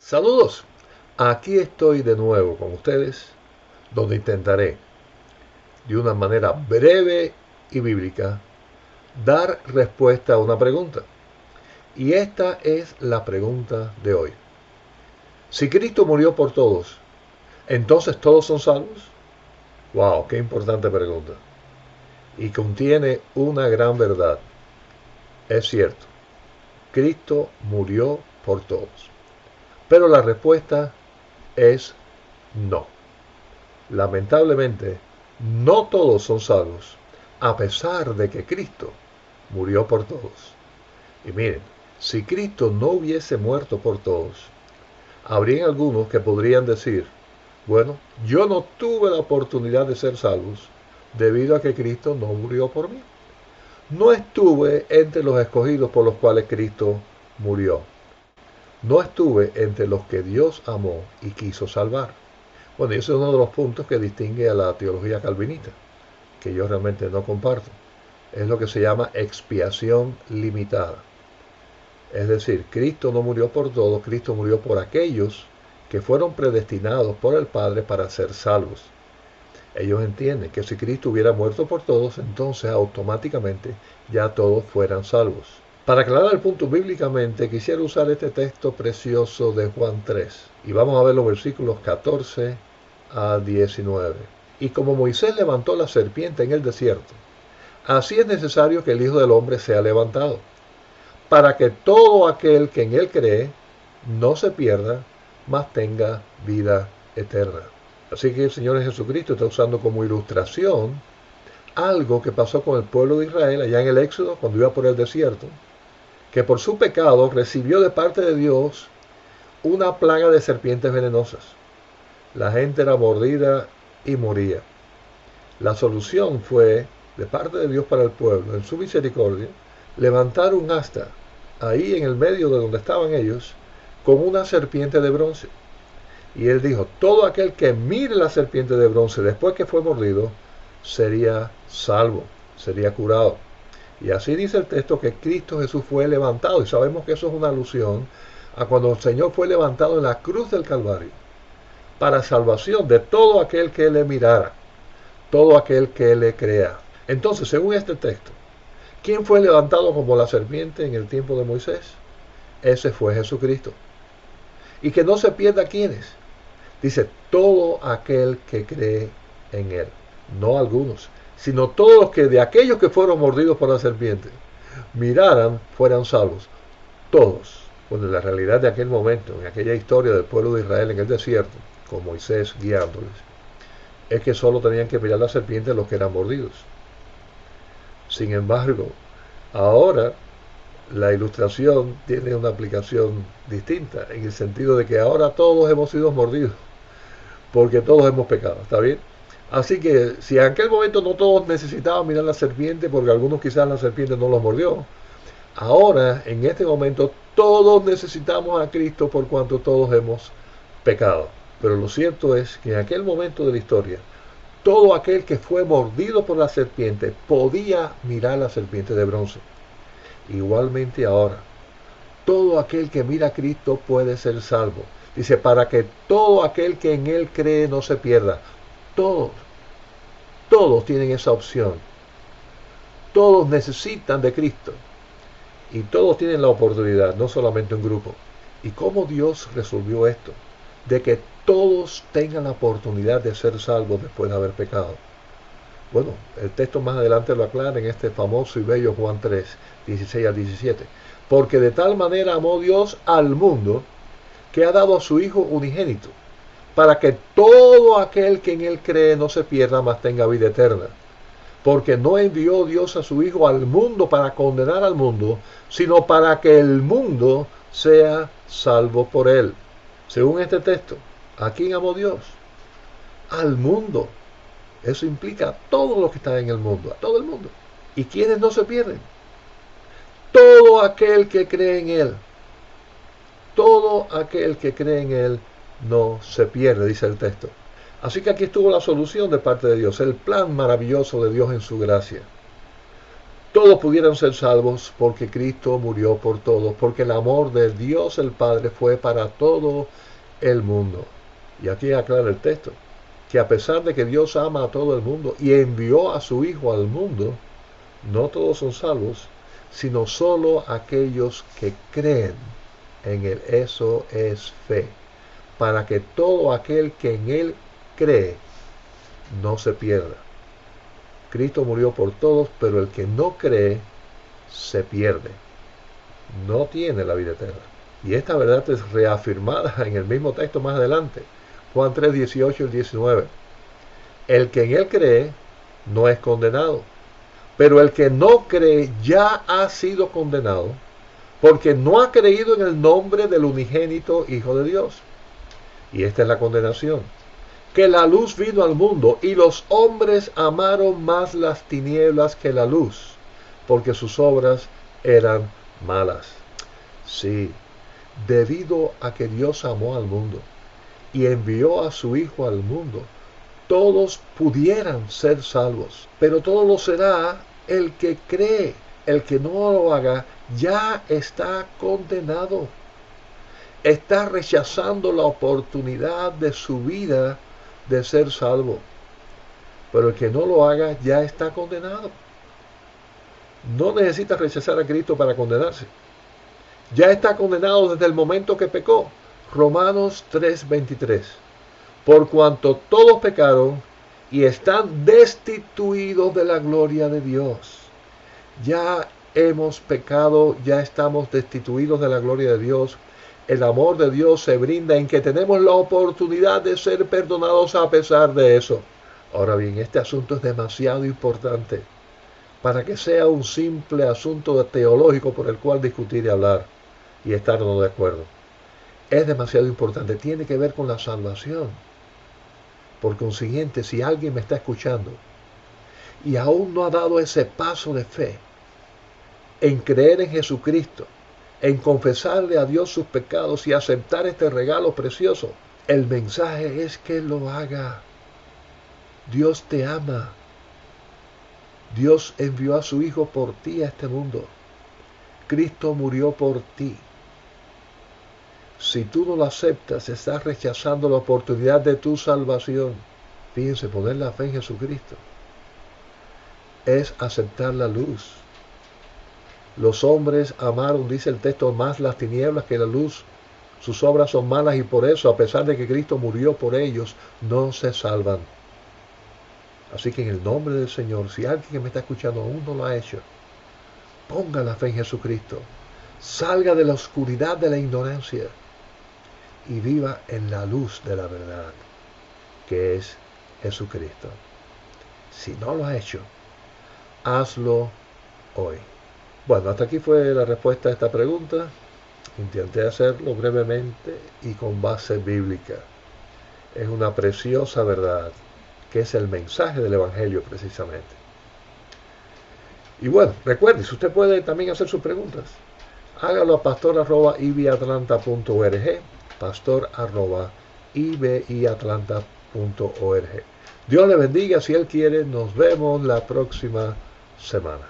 Saludos, aquí estoy de nuevo con ustedes, donde intentaré, de una manera breve y bíblica, dar respuesta a una pregunta. Y esta es la pregunta de hoy. Si Cristo murió por todos, ¿entonces todos son salvos? ¡Wow! ¡Qué importante pregunta! Y contiene una gran verdad. Es cierto, Cristo murió por todos. Pero la respuesta es no. Lamentablemente, no todos son salvos, a pesar de que Cristo murió por todos. Y miren, si Cristo no hubiese muerto por todos, habrían algunos que podrían decir, bueno, yo no tuve la oportunidad de ser salvos debido a que Cristo no murió por mí. No estuve entre los escogidos por los cuales Cristo murió. No estuve entre los que Dios amó y quiso salvar. Bueno, ese es uno de los puntos que distingue a la teología calvinista, que yo realmente no comparto. Es lo que se llama expiación limitada. Es decir, Cristo no murió por todos, Cristo murió por aquellos que fueron predestinados por el Padre para ser salvos. Ellos entienden que si Cristo hubiera muerto por todos, entonces automáticamente ya todos fueran salvos. Para aclarar el punto bíblicamente, quisiera usar este texto precioso de Juan 3. Y vamos a ver los versículos 14 a 19. Y como Moisés levantó la serpiente en el desierto, así es necesario que el Hijo del Hombre sea levantado, para que todo aquel que en él cree no se pierda, mas tenga vida eterna. Así que el Señor Jesucristo está usando como ilustración algo que pasó con el pueblo de Israel allá en el Éxodo, cuando iba por el desierto, que por su pecado recibió de parte de Dios una plaga de serpientes venenosas. La gente era mordida y moría. La solución fue, de parte de Dios para el pueblo, en su misericordia, levantar un asta ahí en el medio de donde estaban ellos, con una serpiente de bronce. Y él dijo, todo aquel que mire la serpiente de bronce después que fue mordido, sería salvo, sería curado. Y así dice el texto que Cristo Jesús fue levantado. Y sabemos que eso es una alusión a cuando el Señor fue levantado en la cruz del Calvario, para salvación de todo aquel que le mirara, todo aquel que le crea. Entonces, según este texto, ¿quién fue levantado como la serpiente en el tiempo de Moisés? Ese fue Jesucristo. Y que no se pierda quiénes. Dice, todo aquel que cree en él. No algunos, sino todos los que de aquellos que fueron mordidos por la serpiente miraran, fueran salvos. Todos. Bueno, la realidad de aquel momento, en aquella historia del pueblo de Israel en el desierto, con Moisés guiándoles, es que solo tenían que mirar la serpiente los que eran mordidos. Sin embargo, ahora la ilustración tiene una aplicación distinta, en el sentido de que ahora todos hemos sido mordidos, porque todos hemos pecado, ¿está bien? Así que si en aquel momento no todos necesitaban mirar la serpiente, porque algunos quizás la serpiente no los mordió, ahora en este momento todos necesitamos a Cristo por cuanto todos hemos pecado. Pero lo cierto es que en aquel momento de la historia, todo aquel que fue mordido por la serpiente podía mirar la serpiente de bronce. Igualmente ahora, todo aquel que mira a Cristo puede ser salvo. Dice, para que todo aquel que en él cree no se pierda. Todos tienen esa opción. Todos necesitan de Cristo. Y todos tienen la oportunidad, no solamente un grupo. ¿Y cómo Dios resolvió esto? De que todos tengan la oportunidad de ser salvos después de haber pecado. Bueno, el texto más adelante lo aclara en este famoso y bello Juan 3, 16 al 17. Porque de tal manera amó Dios al mundo, que ha dado a su Hijo unigénito, para que todo aquel que en él cree no se pierda, mas tenga vida eterna. Porque no envió Dios a su Hijo al mundo para condenar al mundo, sino para que el mundo sea salvo por él. Según este texto, ¿a quién amó Dios? Al mundo. Eso implica a todos los que están en el mundo, a todo el mundo. ¿Y quiénes no se pierden? Todo aquel que cree en él. Todo aquel que cree en él no se pierde, dice el texto. Así que aquí estuvo la solución de parte de Dios, el plan maravilloso de Dios en su gracia. todos pudieran ser salvos porque Cristo murió por todos, porque el amor de Dios el Padre fue para todo el mundo. Y aquí aclara el texto, que a pesar de que Dios ama a todo el mundo y envió a su Hijo al mundo, no todos son salvos, sino solo aquellos que creen en Él. Eso es fe, para que todo aquel que en Él cree no se pierda. Cristo murió por todos, pero el que no cree se pierde. No tiene la vida eterna. Y esta verdad es reafirmada en el mismo texto más adelante. Juan 3, 18 y 19. El que en Él cree no es condenado, pero el que no cree ya ha sido condenado, porque no ha creído en el nombre del unigénito Hijo de Dios. Y esta es la condenación, que la luz vino al mundo y los hombres amaron más las tinieblas que la luz, porque sus obras eran malas. Sí, debido a que Dios amó al mundo y envió a su Hijo al mundo, todos pudieran ser salvos, pero todo lo será el que cree. El que no lo haga ya está condenado. Está rechazando la oportunidad de su vida de ser salvo. Pero el que no lo haga ya está condenado. No necesita rechazar a Cristo para condenarse. Ya está condenado desde el momento que pecó. Romanos 3:23. Por cuanto todos pecaron y están destituidos de la gloria de Dios. Ya hemos pecado, ya estamos destituidos de la gloria de Dios. El amor de Dios se brinda en que tenemos la oportunidad de ser perdonados a pesar de eso. Ahora bien, este asunto es demasiado importante para que sea un simple asunto teológico por el cual discutir y hablar y estar no de acuerdo. Es demasiado importante, tiene que ver con la salvación. Por consiguiente, si alguien me está escuchando y aún no ha dado ese paso de fe en creer en Jesucristo, en confesarle a Dios sus pecados y aceptar este regalo precioso, el mensaje es que lo haga. Dios te ama. Dios envió a su Hijo por ti a este mundo. Cristo murió por ti. Si tú no lo aceptas, estás rechazando la oportunidad de tu salvación. Fíjense, poner la fe en Jesucristo es aceptar la luz. Los hombres amaron, dice el texto, más las tinieblas que la luz. Sus obras son malas y por eso, a pesar de que Cristo murió por ellos, no se salvan. Así que en el nombre del Señor, si alguien que me está escuchando aún no lo ha hecho, ponga la fe en Jesucristo. Salga de la oscuridad de la ignorancia y viva en la luz de la verdad, que es Jesucristo. Si no lo ha hecho, hazlo hoy. Bueno, hasta aquí fue la respuesta a esta pregunta. Intenté hacerlo brevemente y con base bíblica. Es una preciosa verdad, que es el mensaje del Evangelio precisamente. Y bueno, recuerde, si usted puede también hacer sus preguntas, hágalo a pastor@ibiatlanta.org, pastor@ibiatlanta.org. Dios le bendiga, si Él quiere, nos vemos la próxima semana.